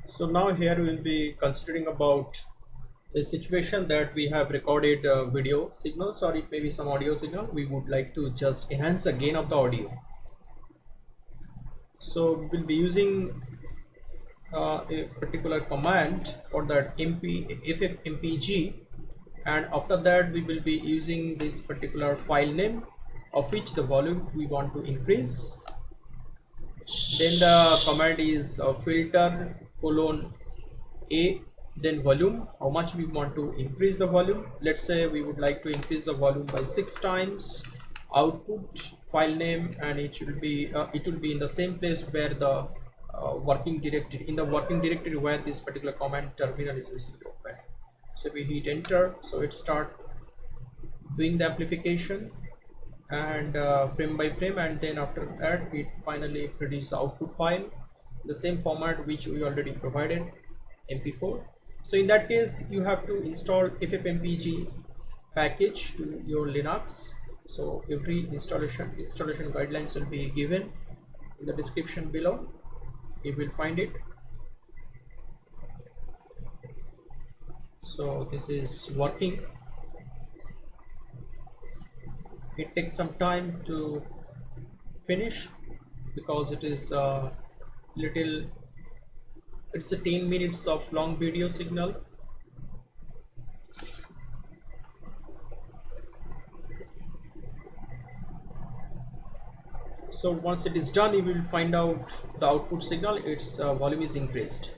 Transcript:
So now here we will be considering about a situation that we have recorded video signals, or it may be some audio signal. We would like to just enhance the gain of the audio. So we'll be using a particular command for that ffmpeg, and after that we will be using this particular file name of which the volume we want to increase. Then the command is filter colon a, then volume, how much we want to increase the volume. Let's say we would like to increase the volume by 6 times. Output file name, and it will be in the same place where the working directory where this particular command terminal is basically open. So we hit enter, so it start doing the amplification and frame by frame, and then after that it finally produces the output file, the same format which we already provided, mp4. So in that case you have to install ffmpeg package to your Linux. So every installation guidelines will be given in the description below, you will find it. So this is working. It takes some time to finish because it is it's a 10 minutes of long video signal. So once it is done, you will find out the output signal, its volume is increased.